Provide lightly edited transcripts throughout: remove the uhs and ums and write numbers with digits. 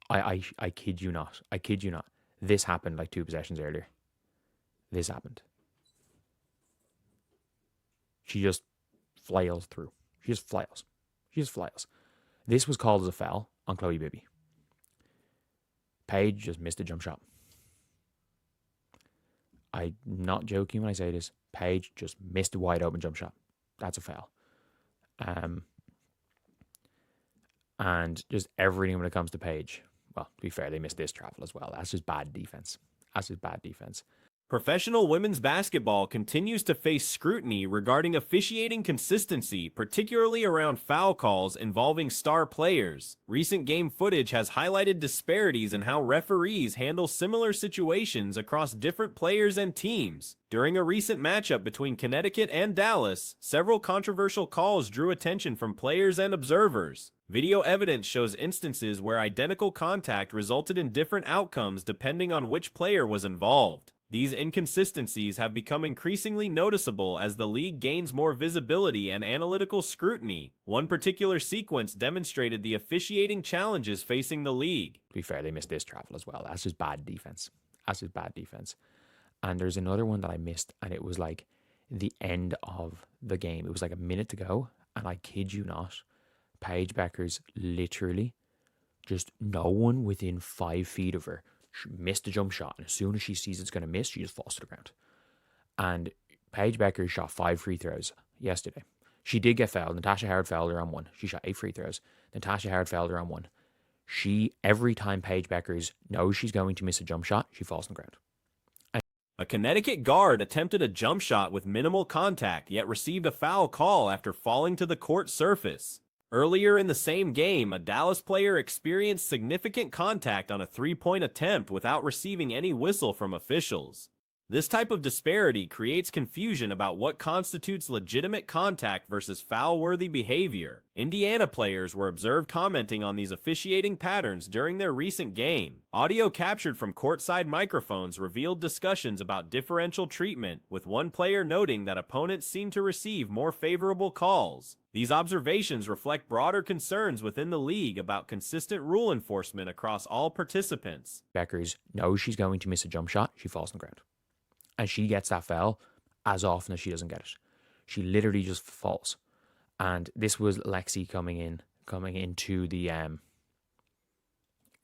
I kid you not. I kid you not. This happened like two possessions earlier. This happened. She just flails through. She just flails. She just flails. This was called as a foul on Chloe Bibby. Paige just missed a jump shot. I'm not joking when I say this. Paige just missed a wide open jump shot. That's a foul. And just everything when it comes to Paige. Well, to be fair, they missed this travel as well. That's just bad defense. That's just bad defense. Professional women's basketball continues to face scrutiny regarding officiating consistency, particularly around foul calls involving star players. Recent game footage has highlighted disparities in how referees handle similar situations across different players and teams. During a recent matchup between Connecticut and Dallas, several controversial calls drew attention from players and observers. Video evidence shows instances where identical contact resulted in different outcomes depending on which player was involved. These inconsistencies have become increasingly noticeable as the league gains more visibility and analytical scrutiny. One particular sequence demonstrated the officiating challenges facing the league. To be fair, they missed this travel as well. That's just bad defense. That's just bad defense. And there's another one that I missed, and it was like the end of the game. It was like a minute to go, and I kid you not, Paige Bueckers literally just no one within 5 feet of her. She missed a jump shot, and as soon as she sees it's going to miss, she just falls to the ground. And Paige Bueckers shot 5 free throws yesterday. She did get fouled. Natasha Howard fouled her on one. She shot 8 free throws. Natasha Howard fouled her on one. Every time Paige Bueckers knows she's going to miss a jump shot, she falls on the ground. A Connecticut guard attempted a jump shot with minimal contact, yet received a foul call after falling to the court surface. Earlier in the same game, a Dallas player experienced significant contact on a three-point attempt without receiving any whistle from officials. This type of disparity creates confusion about what constitutes legitimate contact versus foul-worthy behavior. Indiana players were observed commenting on these officiating patterns during their recent game. Audio captured from courtside microphones revealed discussions about differential treatment, with one player noting that opponents seemed to receive more favorable calls. These observations reflect broader concerns within the league about consistent rule enforcement across all participants. Bueckers knows she's going to miss a jump shot, she falls on the ground. And she gets that foul as often as she doesn't get it. She literally just falls. And this was Lexie coming into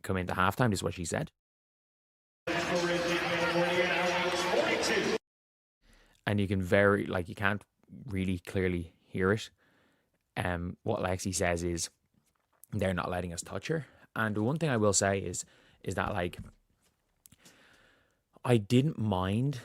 halftime. This is what she said. And you can't really clearly hear it. What Lexie says is they're not letting us touch her. And the one thing I will say is that I didn't mind.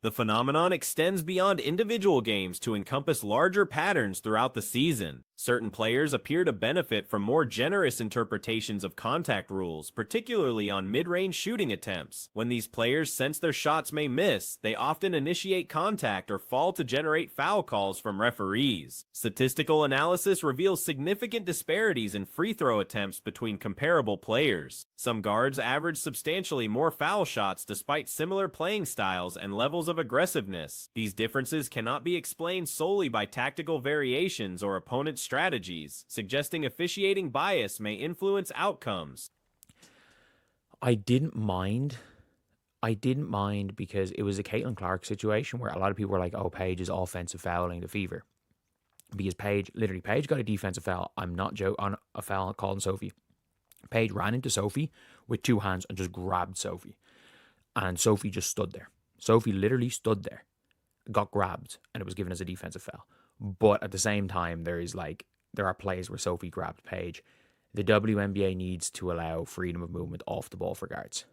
The phenomenon extends beyond individual games to encompass larger patterns throughout the season. Certain players appear to benefit from more generous interpretations of contact rules, particularly on mid-range shooting attempts. When these players sense their shots may miss, they often initiate contact or fall to generate foul calls from referees. Statistical analysis reveals significant disparities in free throw attempts between comparable players. Some guards average substantially more foul shots despite similar playing styles and levels of aggressiveness. These differences cannot be explained solely by tactical variations or opponent strategies, suggesting officiating bias may influence outcomes. I didn't mind because it was a Caitlin Clark situation where a lot of people were like, oh, Paige is offensive fouling the fever. Because Paige got a defensive foul. I'm not joking, on a foul called on Sophie. Paige ran into Sophie with two hands and just grabbed Sophie. And Sophie just stood there. Sophie literally stood there, got grabbed, and it was given as a defensive foul. But at the same time, there are plays where Sophie grabbed Paige. The WNBA needs to allow freedom of movement off the ball for guards.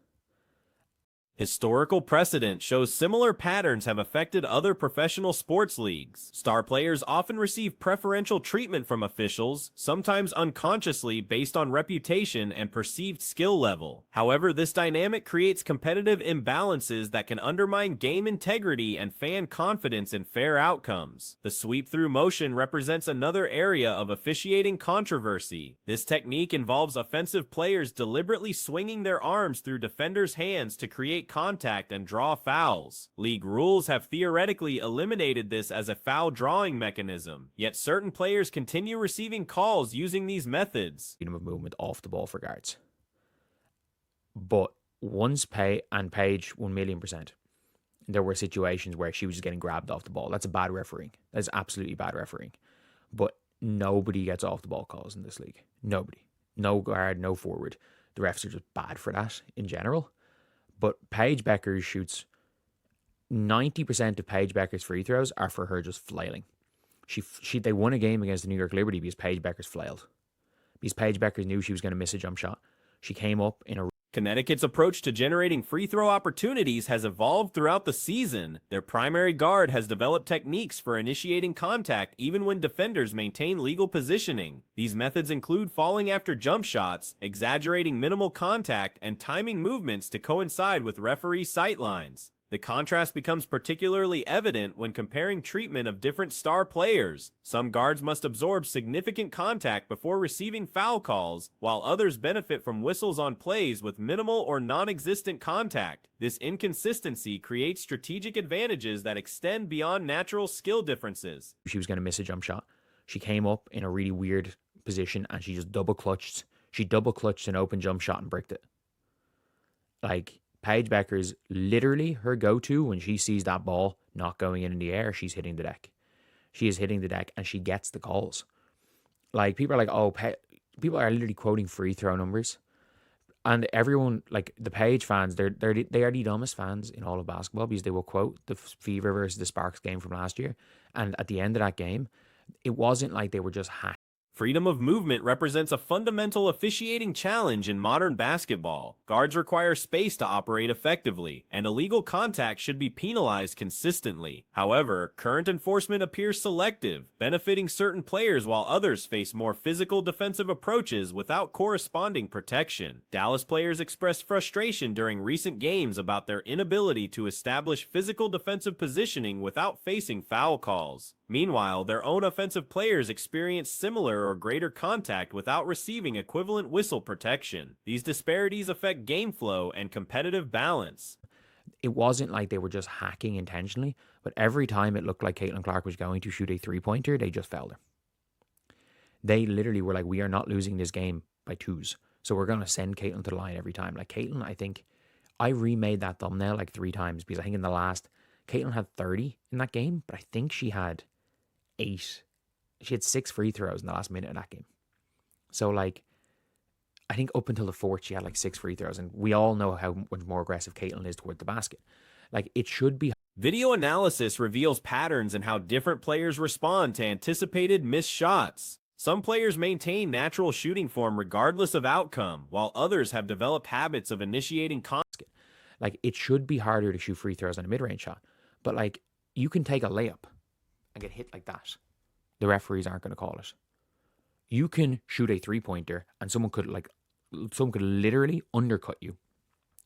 Historical precedent shows similar patterns have affected other professional sports leagues. Star players often receive preferential treatment from officials, sometimes unconsciously based on reputation and perceived skill level. However, this dynamic creates competitive imbalances that can undermine game integrity and fan confidence in fair outcomes. The sweep-through motion represents another area of officiating controversy. This technique involves offensive players deliberately swinging their arms through defenders' hands to create contact and draw fouls. League rules have theoretically eliminated this as a foul drawing mechanism, yet certain players continue receiving calls using these methods. Freedom of movement off the ball for guards. But once Paige 1,000,000%, there were situations where she was just getting grabbed off the ball. That's a bad refereeing. That's absolutely bad refereeing. But nobody gets off the ball calls in this league. Nobody. No guard, no forward. The refs are just bad for that in general. But Paige Bueckers shoots 90% of Paige Bueckers' free throws are for her just flailing. They won a game against the New York Liberty because Paige Bueckers flailed. Because Paige Bueckers knew she was going to miss a jump shot. She came up in a... Connecticut's approach to generating free throw opportunities has evolved throughout the season. Their primary guard has developed techniques for initiating contact even when defenders maintain legal positioning. These methods include falling after jump shots, exaggerating minimal contact, and timing movements to coincide with referee sight lines. The contrast becomes particularly evident when comparing treatment of different star players. Some guards must absorb significant contact before receiving foul calls, while others benefit from whistles on plays with minimal or non-existent contact. This inconsistency creates strategic advantages that extend beyond natural skill differences. She was going to miss a jump shot. She came up in a really weird position and she just double clutched. She double clutched an open jump shot and bricked it. Like, Paige Bueckers, literally her go-to when she sees that ball not going in the air, she's hitting the deck. She is hitting the deck and she gets the calls. Like, people are like, oh, people are literally quoting free throw numbers. And everyone, like the Paige fans, they are the dumbest fans in all of basketball because they will quote the Fever versus the Sparks game from last year. And at the end of that game, it wasn't like they were just hacked. Freedom of movement represents a fundamental officiating challenge in modern basketball. Guards require space to operate effectively, and illegal contact should be penalized consistently. However, current enforcement appears selective, benefiting certain players while others face more physical defensive approaches without corresponding protection. Dallas players expressed frustration during recent games about their inability to establish physical defensive positioning without facing foul calls. Meanwhile, their own offensive players experienced similar or greater contact without receiving equivalent whistle protection. These disparities affect game flow and competitive balance. It wasn't like they were just hacking intentionally, but every time it looked like Caitlin Clark was going to shoot a three-pointer, they just failed her. They literally were like, we are not losing this game by twos, so we're going to send Caitlin to the line every time. Like, Caitlin, I think, I remade that thumbnail like 3 times because I think in the last, Caitlin had 30 in that game, but I think she had 8. She had 6 free throws in the last minute of that game. So, like, I think up until the 4th, she had like 6 free throws. And we all know how much more aggressive Caitlin is toward the basket. Like, it should be. Video analysis reveals patterns in how different players respond to anticipated missed shots. Some players maintain natural shooting form regardless of outcome, while others have developed habits of initiating contact. Like, it should be harder to shoot free throws on a mid-range shot. But, like, you can take a layup and get hit like that. The referees aren't going to call it. You can shoot a three-pointer and someone could literally undercut you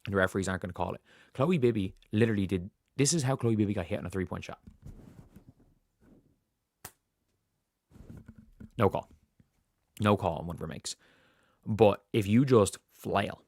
and the referees aren't going to call it. Chloe Bibby literally did. This is how Chloe Bibby got hit on a three-point shot. No call. No call on one of her makes. But if you just flail,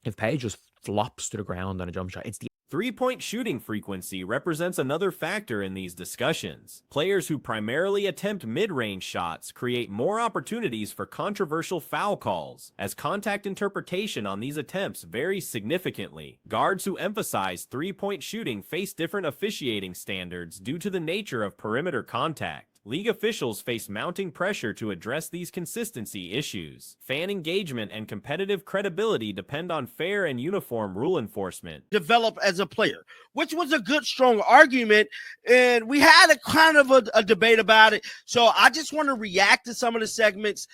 if Paige just flops to the ground on a jump shot, it's the Three-point shooting frequency represents another factor in these discussions. Players who primarily attempt mid-range shots create more opportunities for controversial foul calls, as contact interpretation on these attempts varies significantly. Guards who emphasize three-point shooting face different officiating standards due to the nature of perimeter contact. League officials face mounting pressure to address these consistency issues. Fan engagement and competitive credibility depend on fair and uniform rule enforcement. Develop as a player, which was a good, strong argument. And we had a kind of a debate about it. So I just want to react to some of the segments,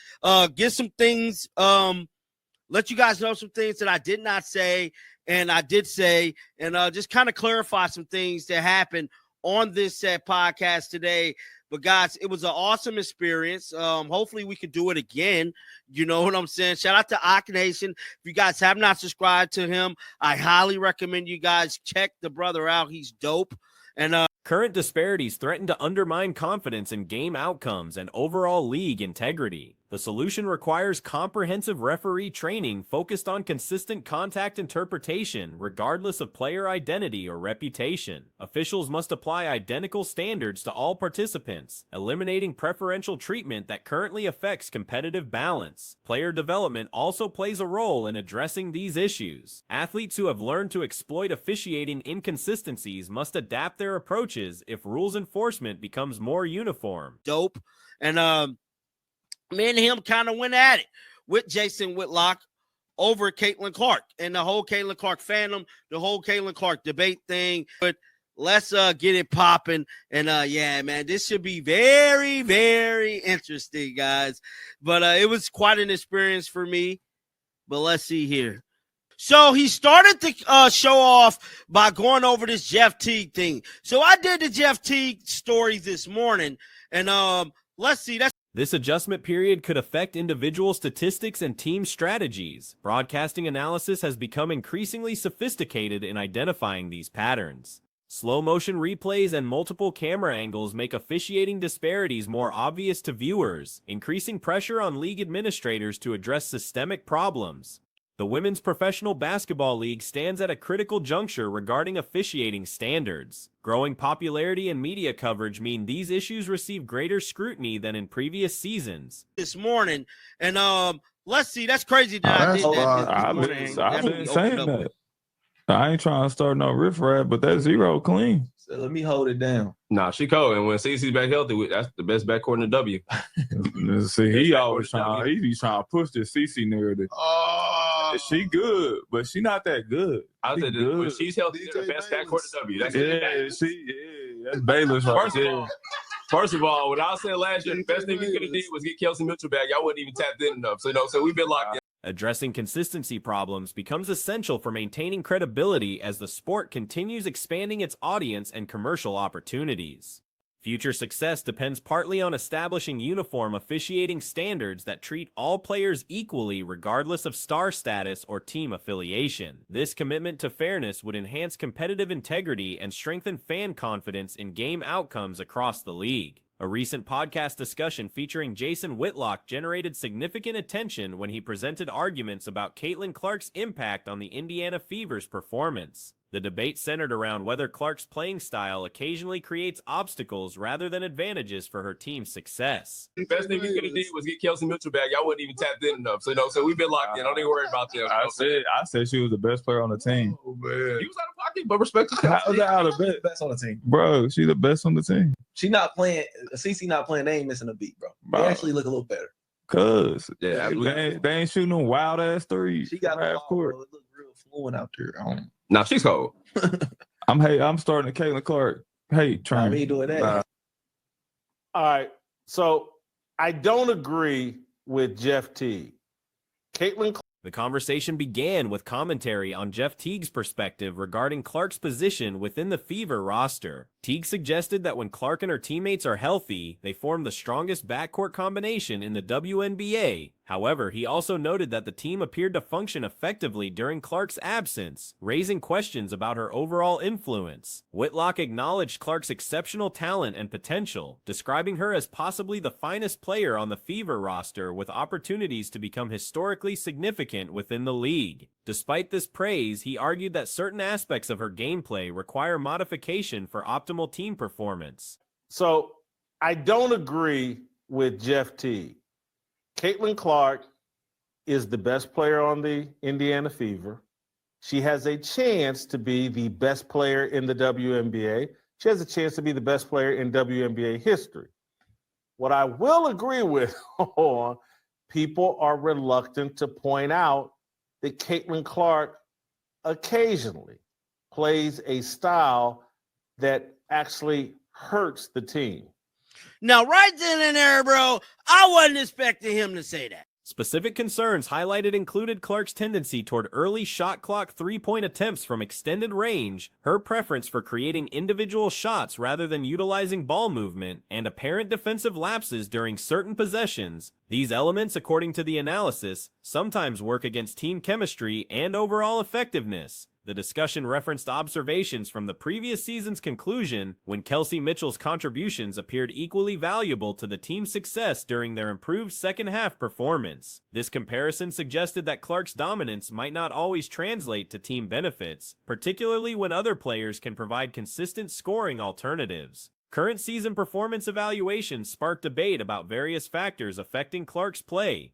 get some things, let you guys know some things that I did not say and I did say, and just kind of clarify some things that happened on this podcast today. But guys, it was an awesome experience. Hopefully we can do it again. You know what I'm saying? Shout out to Ak Nation. If you guys have not subscribed to him, I highly recommend you guys check the brother out. He's dope. And current disparities threaten to undermine confidence in game outcomes and overall league integrity. The solution requires comprehensive referee training focused on consistent contact interpretation, regardless of player identity or reputation. Officials must apply identical standards to all participants, eliminating preferential treatment that currently affects competitive balance. Player development also plays a role in addressing these issues. Athletes who have learned to exploit officiating inconsistencies must adapt their approaches if rules enforcement becomes more uniform. Dope. And me and him kind of went at it with Jason Whitlock over Caitlin Clark and the whole Caitlin Clark fandom, the whole Caitlin Clark debate thing. But let's get it popping. And yeah, man, this should be very, very interesting, guys. But it was quite an experience for me. But let's see here. So he started to show off by going over this Jeff Teague thing. So I did the Jeff Teague story this morning. And let's see. This adjustment period could affect individual statistics and team strategies. Broadcasting analysis has become increasingly sophisticated in identifying these patterns. Slow-motion replays and multiple camera angles make officiating disparities more obvious to viewers, increasing pressure on league administrators to address systemic problems. The Women's Professional Basketball League stands at a critical juncture regarding officiating standards. Growing popularity and media coverage mean these issues receive greater scrutiny than in previous seasons. This morning, and let's see, that's crazy that I did that. I've been saying that. I ain't trying to start no riffraff, but that zero clean. So let me hold it down. Nah, she cold. And when CC's back healthy, that's the best backcourt in the W. See, he always trying. He be trying to push the CC narrative. She good, but she not that good. I said when she's healthy, she's the best backcourt in the W. That's that's Bayless right there. First of all, when I said last year, the best thing we could have did was get Kelsey Mitchell back. Y'all wasn't even tapped in enough. So we've been locked in. Addressing consistency problems becomes essential for maintaining credibility as the sport continues expanding its audience and commercial opportunities. Future success depends partly on establishing uniform officiating standards that treat all players equally regardless of star status or team affiliation. This commitment to fairness would enhance competitive integrity and strengthen fan confidence in game outcomes across the league. A recent podcast discussion featuring Jason Whitlock generated significant attention when he presented arguments about Caitlin Clark's impact on the Indiana Fever's performance. The debate centered around whether Clark's playing style occasionally creates obstacles rather than advantages for her team's success. The best thing we could have did was get Kelsey Mitchell back. Y'all wasn't even tapped in enough. So we've been locked in. Don't even worry about that. I said she was the best player on the team. Oh, man. He was out of pocket, but respect to How was that out of bed? Best on the team, Bro, she the best on the team. She not playing. CC not playing. They ain't missing a beat, bro. They actually look a little better. Cause Yeah, they ain't shooting no wild ass threes. She got half the ball, court. bro. It look real fluent out there. Nah, she's cold. I'm starting a Caitlin Clark hate train. Me doing that. All right. So I don't agree with Jeff Teague. Caitlin The conversation began with commentary on Jeff Teague's perspective regarding Clark's position within the Fever roster. Teague suggested that when Clark and her teammates are healthy, they form the strongest backcourt combination in the WNBA. However, he also noted that the team appeared to function effectively during Clark's absence, raising questions about her overall influence. Whitlock acknowledged Clark's exceptional talent and potential, describing her as possibly the finest player on the Fever roster with opportunities to become historically significant within the league. Despite this praise, he argued that certain aspects of her gameplay require modification for optimal team performance. So I don't agree with Jeff Teague. Caitlin Clark is the best player on the Indiana Fever. She has a chance to be the best player in the WNBA. She has a chance to be the best player in WNBA history. What I will agree with on, people are reluctant to point out that Caitlin Clark occasionally plays a style that actually hurts the team. Now, right then and there, bro, I wasn't expecting him to say that. Specific concerns highlighted included Clark's tendency toward early shot clock three-point attempts from extended range, her preference for creating individual shots rather than utilizing ball movement, and apparent defensive lapses during certain possessions. These elements, according to the analysis, sometimes work against team chemistry and overall effectiveness. The discussion referenced observations from the previous season's conclusion when Kelsey Mitchell's contributions appeared equally valuable to the team's success during their improved second-half performance. This comparison suggested that Clark's dominance might not always translate to team benefits, particularly when other players can provide consistent scoring alternatives. Current season performance evaluations sparked debate about various factors affecting Clark's play.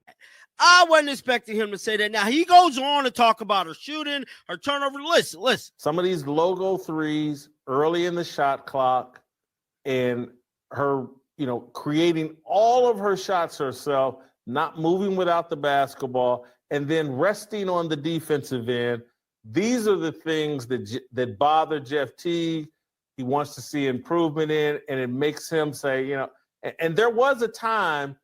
I wasn't expecting him to say that. Now, he goes on to talk about her shooting, her turnover. Listen. Some of these logo threes early in the shot clock and her, creating all of her shots herself, not moving without the basketball, and then resting on the defensive end. These are the things that bother Jeff Teague. He wants to see improvement in, and it makes him say, and there was a time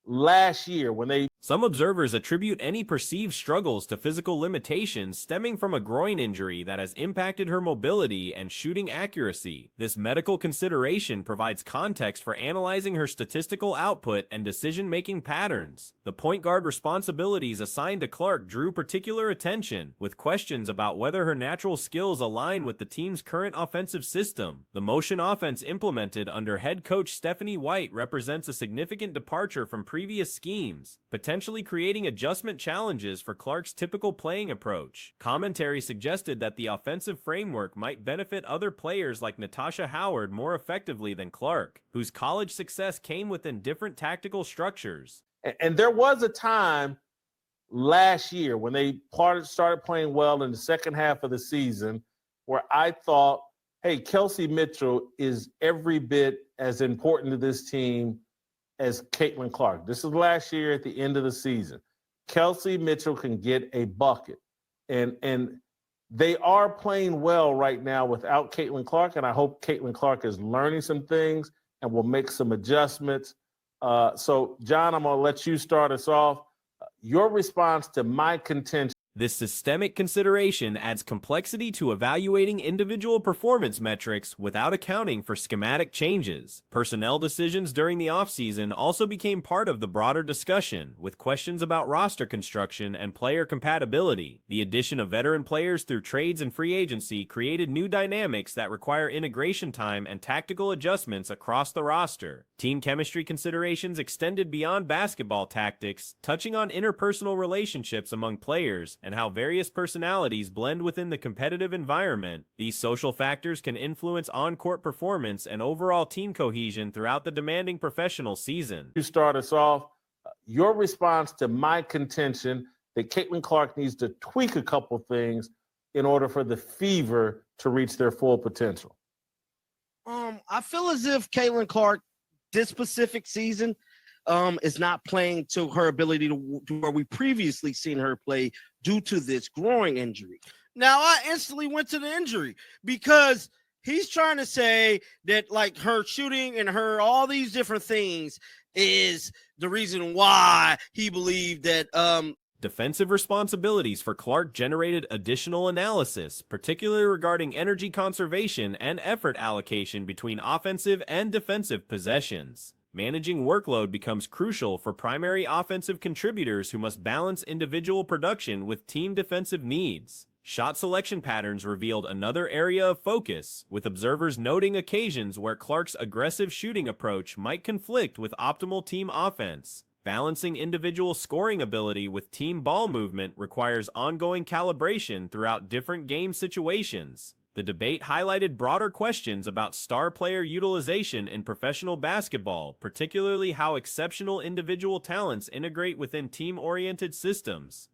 last year when Some observers attribute any perceived struggles to physical limitations stemming from a groin injury that has impacted her mobility and shooting accuracy. This medical consideration provides context for analyzing her statistical output and decision-making patterns. The point guard responsibilities assigned to Clark drew particular attention, with questions about whether her natural skills align with the team's current offensive system. The motion offense implemented under head coach Stephanie White represents a significant departure from previous schemes, potentially creating adjustment challenges for Clark's typical playing approach. Commentary suggested that the offensive framework might benefit other players like Natasha Howard more effectively than Clark, whose college success came within different tactical structures. And there was a time last year when they started playing well in the second half of the season where I thought, hey, Kelsey Mitchell is every bit as important to this team as Caitlin Clark. This is last year at the end of the season. Kelsey Mitchell can get a bucket. And they are playing well right now without Caitlin Clark, and I hope Caitlin Clark is learning some things and will make some adjustments. So, John, I'm going to let you start us off. Your response to my contention. This systemic consideration adds complexity to evaluating individual performance metrics without accounting for schematic changes. Personnel decisions during the offseason also became part of the broader discussion, with questions about roster construction and player compatibility. The addition of veteran players through trades and free agency created new dynamics that require integration time and tactical adjustments across the roster. Team chemistry considerations extended beyond basketball tactics, touching on interpersonal relationships among players and how various personalities blend within the competitive environment. These social factors can influence on-court performance and overall team cohesion throughout the demanding professional season. You start us off. Your response to my contention that Caitlin Clark needs to tweak a couple things in order for the Fever to reach their full potential. I feel as if Caitlin Clark, this specific season, is not playing to her ability to where we previously seen her play due to this groin injury. Now, I instantly went to the injury because he's trying to say that like her shooting and her all these different things is the reason why he believed that defensive responsibilities for Clark generated additional analysis, particularly regarding energy conservation and effort allocation between offensive and defensive possessions. Managing workload becomes crucial for primary offensive contributors who must balance individual production with team defensive needs. Shot selection patterns revealed another area of focus, with observers noting occasions where Clark's aggressive shooting approach might conflict with optimal team offense. Balancing individual scoring ability with team ball movement requires ongoing calibration throughout different game situations. The debate highlighted broader questions about star player utilization in professional basketball, particularly how exceptional individual talents integrate within team-oriented systems.